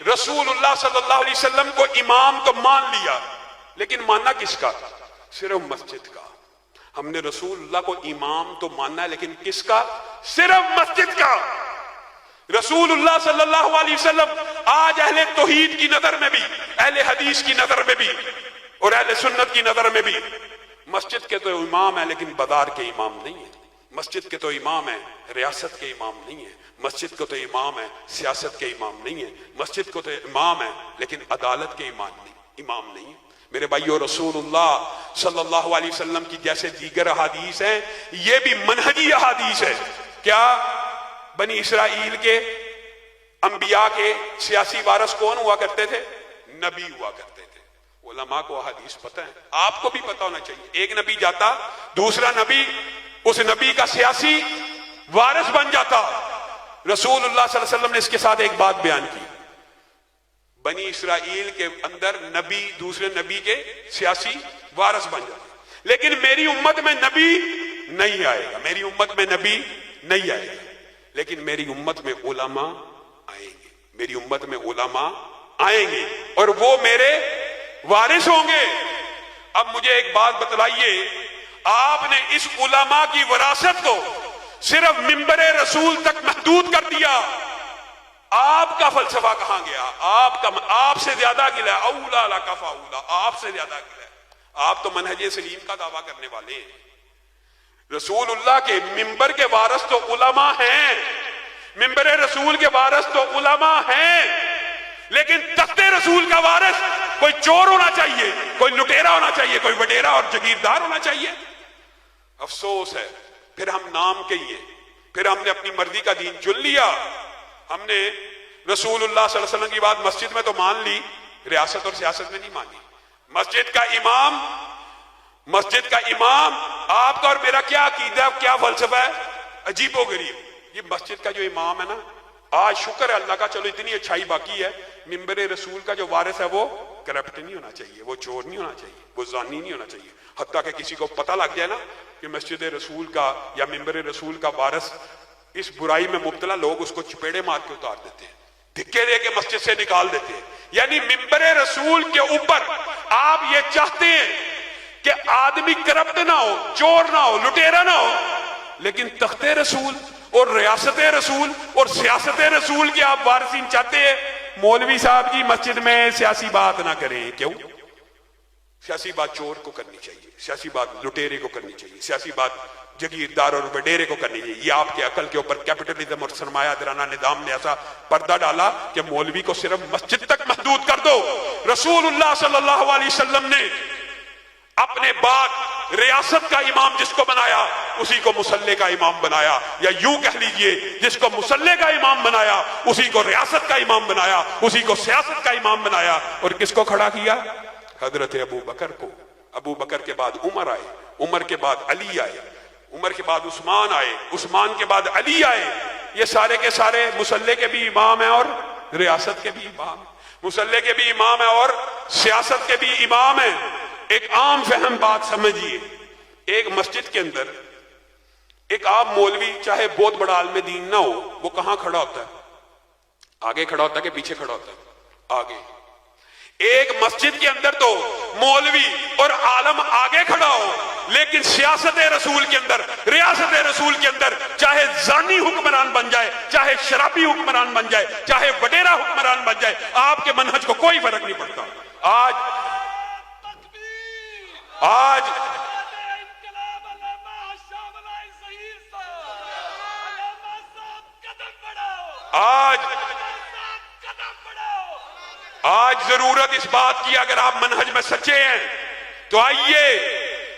رسول اللہ صلی اللہ علیہ وسلم کو امام تو مان لیا، لیکن ماننا کس کا؟ صرف مسجد کا۔ ہم نے رسول اللہ کو امام تو ماننا ہے، لیکن کس کا؟ صرف مسجد کا۔ رسول اللہ صلی اللہ علیہ وسلم آج اہل توحید کی نظر میں بھی، اہل حدیث کی نظر میں بھی، اور اہل سنت کی نظر میں بھی مسجد کے تو امام ہیں، لیکن بازار کے امام نہیں ہیں۔ مسجد کے تو امام ہیں، ریاست کے امام نہیں ہیں۔ مسجد کو تو امام ہے، سیاست کے امام نہیں ہیں۔ مسجد کو تو امام ہے، لیکن عدالت کے امام نہیں ہیں۔ میرے بھائیو، رسول اللہ صلی اللہ علیہ وسلم کی جیسے دیگر احادیث ہیں، یہ بھی منہجی احادیث ہے۔ کیا بنی اسرائیل کے انبیاء کے سیاسی وارث کون ہوا کرتے تھے؟ نبی ہوا کرتے تھے۔ علماء کو احادیث پتہ ہے، آپ کو بھی پتہ ہونا چاہیے۔ ایک نبی جاتا، دوسرا نبی اس نبی کا سیاسی وارث بن جاتا۔ رسول اللہ صلی اللہ علیہ وسلم نے اس کے ساتھ ایک بات بیان کی، بنی اسرائیل کے اندر نبی دوسرے نبی کے سیاسی وارث بن جاتے، لیکن میری امت میں نبی نہیں آئے گا، میری امت میں نبی نہیں آئے گا، لیکن میری امت میں علماء آئیں گے، میری امت میں علماء آئیں گے، اور وہ میرے وارث ہوں گے۔ اب مجھے ایک بات بتلائیے، آپ نے اس علماء کی وراثت کو صرف منبر رسول تک محدود کر دیا۔ آپ کا فلسفہ کہاں گیا؟ آپ سے زیادہ گلا ہے، اولا لک فاولا، آپ سے زیادہ گلا ہے۔ آپ تو منہج سلیم کا دعویٰ کرنے والے ہیں۔ رسول اللہ کے منبر کے وارث تو علماء ہیں، منبر رسول کے وارث تو علماء ہیں، لیکن تخت رسول کا وارث کوئی چور ہونا چاہیے، کوئی لٹیرا ہونا چاہیے، کوئی وڈیرا اور جگیردار ہونا چاہیے۔ افسوس ہے، پھر ہم نام کے لیے، پھر ہم نے اپنی مرضی کا دین چن لیا۔ ہم نے رسول اللہ صلی اللہ علیہ وسلم کی بات مسجد میں تو مان لی، ریاست اور سیاست میں نہیں مانی۔ مسجد کا امام آپ کا اور میرا کیا عقیدہ، کیا فلسفہ ہے؟ عجیب و غریب۔ یہ مسجد کا جو امام ہے نا، آج شکر ہے اللہ کا، چلو اتنی اچھائی باقی ہے، منبر رسول کا جو وارث ہے وہ کرپٹ نہیں ہونا چاہیے، وہ چور نہیں ہونا چاہیے، وہ زانی نہیں ہونا چاہیے۔ حتیٰ کہ کسی کو پتہ لگ جائے نا کہ مسجد رسول کا یا منبر رسول کا وارث اس برائی میں مبتلا، لوگ اس کو چپیڑے مار کے اتار دیتے ہیں، دھکے دے کے مسجد سے نکال دیتے ہیں۔ یعنی منبر رسول کے اوپر آپ یہ چاہتے ہیں کہ آدمی کرپٹ نہ ہو، چور نہ ہو، لٹیرا نہ ہو، لیکن تخت رسول اور ریاست رسول اور سیاست رسول کی آپ وارثین چاہتے ہیں۔ مولوی صاحب جی مسجد میں سیاسی بات نہ کریں، کیوں؟ سیاسی بات چور کو کرنی چاہیے، سیاسی بات لٹیرے کو کرنی چاہیے، سیاسی بات جگیردار اور وڈیرے کو کرنی چاہیے۔ یہ آپ کے عقل کے اوپر کیپٹلزم اور سرمایہ دارانہ نظام نے ایسا پردہ ڈالا کہ مولوی کو صرف مسجد تک محدود کر دو۔ رسول اللہ صلی اللہ علیہ وسلم نے اپنے بعد ریاست کا امام جس کو بنایا اسی کو مصلی کا امام بنایا، یا یوں کہہ لیجئے جس کو مصلی کا امام بنایا اسی کو ریاست کا امام بنایا، اسی کو سیاست کا امام بنایا۔ اور کس کو کھڑا کیا؟ حضرت ابو بکر کو۔ ابو بکر کے بعد عمر آئے، عمر کے بعد علی آئے، عمر کے بعد عثمان آئے، عثمان کے بعد علی آئے۔ یہ سارے کے سارے مصلی کے بھی امام ہیں اور ریاست کے بھی امام ہیں، مصلی کے بھی امام ہیں اور سیاست کے بھی امام ہیں۔ ایک عام فہم بات سمجھیے، ایک مسجد کے اندر ایک عام مولوی چاہے بہت بڑا عالم دین نہ ہو، وہ کہاں کھڑا ہوتا ہے؟ آگے کھڑا ہوتا ہے کہ پیچھے کھڑا ہوتا ہے؟ آگے۔ ایک مسجد کے اندر تو مولوی اور عالم آگے کھڑا ہو، لیکن سیاست رسول کے اندر، ریاست رسول کے اندر چاہے زانی حکمران بن جائے، چاہے شرابی حکمران بن جائے، چاہے وڈیرا حکمران بن جائے، آپ کے منہج کو کوئی فرق نہیں پڑتا۔ آج ضرورت اس بات کی، اگر آپ منہج میں سچے ہیں تو آئیے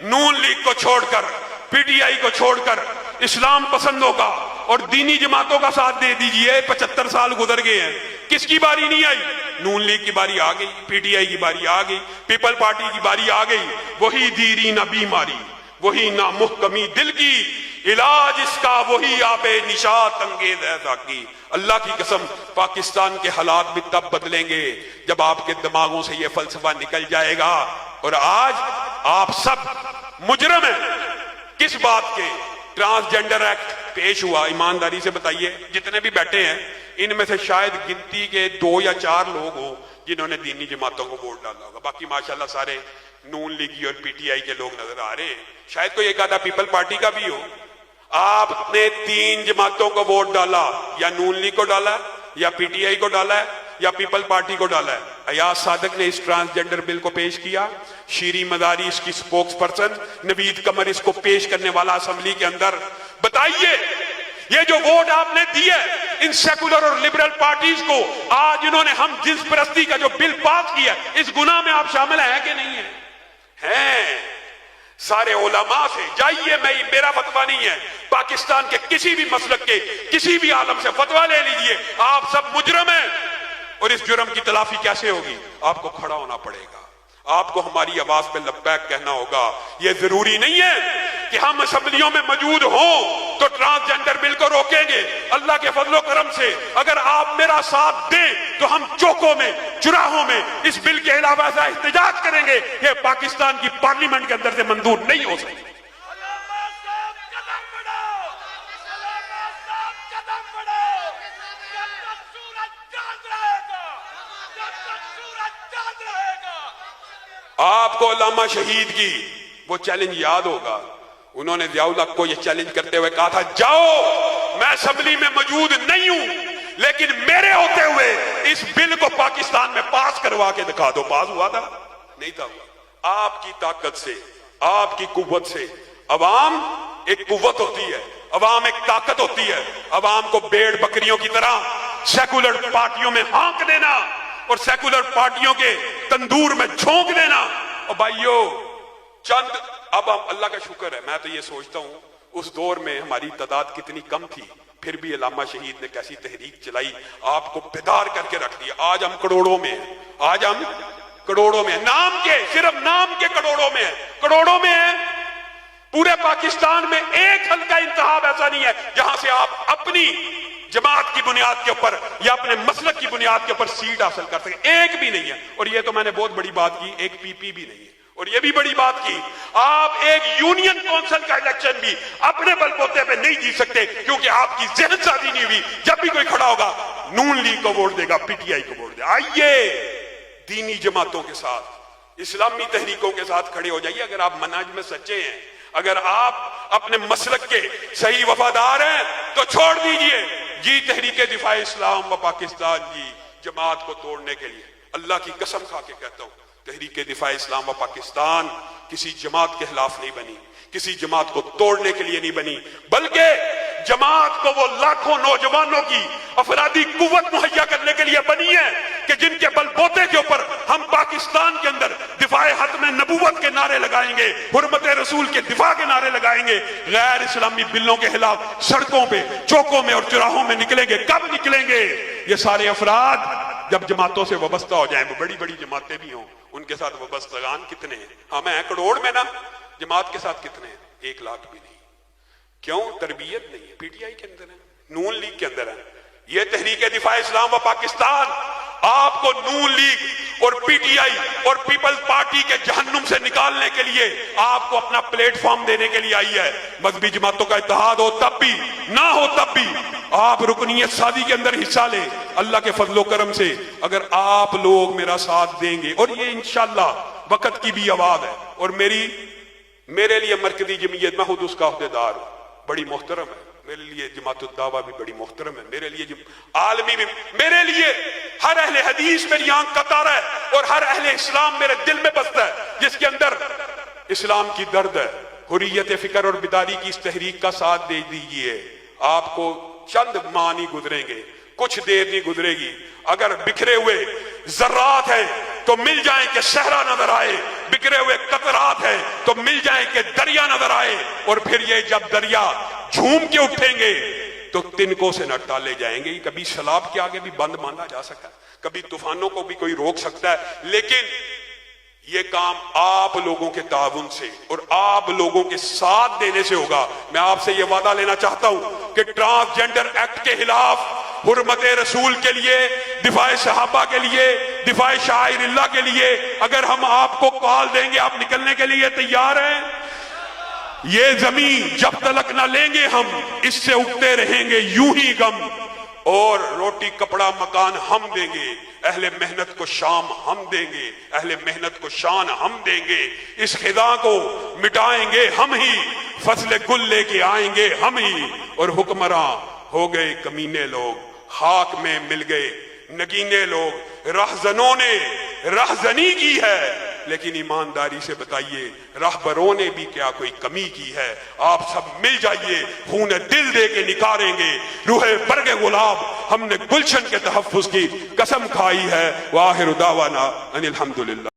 نون لیگ کو چھوڑ کر، پی ٹی آئی کو چھوڑ کر اسلام پسندوں کا اور دینی جماعتوں کا ساتھ دے دیجئے۔ 75 سال گزر گئے ہیں، کس کی باری نہیں آئی؟ نون لیگ کی باری آ گئی، پی ٹی آئی کی باری آ گئی، پیپل پارٹی کی باری آ گئی۔ وہی دیری نہ بیماری، وہی نہ محکمی دل کی، علاج اس کا وہی آب نشاط انگیز ہے ذاکی۔ اللہ کی قسم، پاکستان کے حالات بھی تب بدلیں گے جب آپ کے دماغوں سے یہ فلسفہ نکل جائے گا۔ اور آج آپ سب مجرم ہیں کس بات کے؟ ٹرانسجنڈر ایکٹ پیش ہوا، ایمانداری سے بتائیے، جتنے بھی بیٹھے ہیں ان میں سے شاید گنتی کے 2 یا 4 لوگ ہوں جنہوں نے دینی جماعتوں کو ووٹ ڈالا ہوگا، باقی ماشاءاللہ سارے نون لیگی اور پی ٹی آئی کے لوگ نظر آ رہے ہیں، شاید کوئی ایک آدھا پیپل پارٹی کا بھی ہو۔ آپ نے 3 جماعتوں کو ووٹ ڈالا، یا نون لیگ کو ڈالا ہے، یا پی ٹی آئی کو ڈالا ہے، یا پیپل پارٹی کو ڈالا ہے۔ ایاز صادق نے اس ٹرانسجنڈر بل کو پیش کیا، شیریں مداری اس کی سپوکس پرسن، نوید قمر اس کو پیش کرنے والا اسمبلی کے اندر۔ بتائیے یہ جو ووٹ آپ نے دیے ان سیکولر اور لبرل پارٹیز کو، آج انہوں نے ہم جنس پرستی کا جو بل پاس کیا، اس گناہ میں آپ شامل ہیں کہ نہیں ہیں؟ ہیں۔ سارے علماء سے جائیے، میرا فتویٰ نہیں ہے، پاکستان کے کسی بھی مسلک کے کسی بھی عالم سے فتویٰ لے لیجئے، آپ سب مجرم ہیں، اور اس جرم کی تلافی کیسے ہوگی؟ آپ کو کھڑا ہونا پڑے گا، آپ کو ہماری آواز پہ لبیک کہنا ہوگا۔ یہ ضروری نہیں ہے کہ ہم اسمبلیوں میں موجود ہوں تو ٹرانسجنڈر بل کو روکیں گے۔ اللہ کے فضل و کرم سے اگر آپ میرا ساتھ دیں تو ہم چوکوں میں، چراہوں میں اس بل کے علاوہ ایسا احتجاج کریں گے، یہ پاکستان کی پارلیمنٹ کے اندر سے منظور نہیں ہو سکتا۔ آپ کو علامہ شہید کی وہ چیلنج یاد ہوگا، انہوں نے ضیاء الحق کو یہ چیلنج کرتے ہوئے کہا تھا، جاؤ میں اسمبلی میں موجود نہیں ہوں لیکن میرے ہوتے ہوئے اس بل کو پاکستان میں پاس کروا کے دکھا دو۔ پاس ہوا تھا؟ نہیں تھا ہوا۔ آپ کی طاقت سے، آپ کی قوت سے، عوام ایک قوت ہوتی ہے، عوام ایک طاقت ہوتی ہے۔ عوام کو بھیڑ بکریوں کی طرح سیکولر پارٹیوں میں ہانک دینا اور سیکولر پارٹیوں کے تندور میں جھونک دینا، اور بھائیو چند اب اللہ کا شکر ہے، میں تو یہ سوچتا ہوں اس دور میں ہماری تعداد کتنی کم تھی، پھر بھی علامہ شہید نے کیسی تحریک چلائی، آپ کو بیدار کر کے رکھ دیا۔ آج ہم کروڑوں میں ہیں، آج ہم کروڑوں میں ہیں، نام کے، صرف نام کے کروڑوں میں ہیں، کروڑوں میں ہیں۔ پورے پاکستان میں ایک حلقہ انتخاب ایسا نہیں ہے جہاں سے آپ اپنی جماعت کی بنیاد کے اوپر یا اپنے مسلک کی بنیاد کے اوپر سیٹ حاصل کر سکیں، ایک بھی نہیں ہے۔ اور یہ تو میں نے بہت بڑی بات کی، ایک پی پی بھی نہیں ہے، اور یہ بھی بڑی بات کی، آپ ایک یونین کونسل کا الیکشن بھی اپنے بل بوتے پہ نہیں جیت سکتے، کیونکہ آپ کی ذہن سازی نہیں ہوئی۔ جب بھی کوئی کھڑا ہوگا نون لیگ کو ووٹ دے گا، پی ٹی آئی کو ووٹ دے گا۔ آئیے دینی جماعتوں کے ساتھ، اسلامی تحریکوں کے ساتھ کھڑے ہو جائیے۔ اگر آپ منہج میں سچے ہیں، اگر آپ اپنے مسلک کے صحیح وفادار ہیں تو چھوڑ دیجئے جی تحریک دفاع اسلام و پاکستان جی جماعت کو توڑنے کے لیے۔ اللہ کی قسم کھا کے کہتا ہوں، تحریک دفاع اسلام و پاکستان کسی جماعت کے خلاف نہیں بنی، کسی جماعت کو توڑنے کے لیے نہیں بنی، بلکہ جماعت کو وہ لاکھوں نوجوانوں کی افرادی قوت مہیا کرنے کے لیے بنی ہے کہ جن کے بل بوتے کے اوپر ہم پاکستان کے اندر دفاع ختم نبوت کے نعرے لگائیں گے، حرمت رسول کے دفاع کے نعرے لگائیں گے، غیر اسلامی بلوں کے خلاف سڑکوں پہ، چوکوں میں اور چوراہوں میں نکلیں گے۔ کب نکلیں گے؟ یہ سارے افراد جب جماعتوں سے وابستہ ہو جائیں، وہ بڑی بڑی جماعتیں بھی ہوں، ان کے ساتھ وابستگان کتنے ہیں؟ ہم ہیں کروڑ میں نا، جماعت کے ساتھ کتنے ہیں؟ 1 لاکھ بھی نہیں۔ کیوں؟ تربیت نہیں ہے۔ پی ٹی آئی کے اندر ہے، نون لیگ کے اندر ہے۔ یہ تحریک دفاع اسلام و پاکستان آپ کو نون لیگ اور پی ٹی آئی اور پیپلز پارٹی کے جہنم سے نکالنے کے لیے، آپ کو اپنا پلیٹ فارم دینے کے لیے آئی ہے۔ مذہبی جماعتوں کا اتحاد ہو تب بھی، نہ ہو تب بھی آپ رکنیت سازی کے اندر حصہ لیں۔ اللہ کے فضل و کرم سے اگر آپ لوگ میرا ساتھ دیں گے، اور یہ انشاءاللہ وقت کی بھی آواز ہے، اور میرے لیے مرکزی جمعیت، میں خود اس کا عہدیدار ہوں، بڑی محترم ہے، میرے لیے جماعت الدعوہ بھی بڑی محترم ہے، میرے لیے عالمی بھی، میرے لیے ہر اہل حدیث میری آنکھ کا تارا ہے، اور ہر اہل اسلام میرے دل میں بستا ہے، جس کے اندر اسلام کی درد ہے، حریت فکر اور بیداری کی اس تحریک کا ساتھ دے دیجیے۔ آپ کو چند ماہ نہیں گزریں گے، کچھ دیر نہیں گزرے گی، اگر بکھرے ہوئے ذرات ہیں تو مل جائیں کہ صحرا نظر آئے، بکھرے ہوئے قطرات ہیں تو مل جائیں کہ دریا نظر آئے، اور پھر یہ جب دریا جھوم کے اٹھیں گے تو تنکوں سے نہ ٹالے جائیں گے۔ کبھی سیلاب کے آگے بھی بند مانا جا سکتا ہے، کبھی طوفانوں کو بھی کوئی روک سکتا ہے، لیکن یہ کام آپ لوگوں کے تعاون سے اور آپ لوگوں کے ساتھ دینے سے ہوگا۔ میں آپ سے یہ وعدہ لینا چاہتا ہوں کہ ٹرانسجنڈر ایکٹ کے خلاف، حرمت رسول کے لیے، دفاع صحابہ کے لیے، دفاع شعائر اللہ کے لیے اگر ہم آپ کو کال دیں گے، آپ نکلنے کے لیے تیار ہیں؟ یہ زمین جب تلک نہ لیں گے ہم، اس سے اگتے رہیں گے یوں ہی غم، اور روٹی کپڑا مکان ہم دیں گے، اہل محنت کو شام ہم دیں گے، اہل محنت کو شان ہم دیں گے، اس خدا کو مٹائیں گے ہم ہی، فصل گل لے کے آئیں گے ہم ہی، اور حکمراں ہو گئے کمینے لوگ، خاک میں مل گئے نگینے لوگ، رہزنوں نے رہزنی کی ہے، لیکن ایمانداری سے بتائیے راہبروں نے بھی کیا کوئی کمی کی ہے؟ آپ سب مل جائیے، خون دل دے کے نکاریں گے، روح برگ گلاب ہم نے گلشن کے تحفظ کی قسم کھائی ہے۔ وآخر دعوانا ان الحمدللہ۔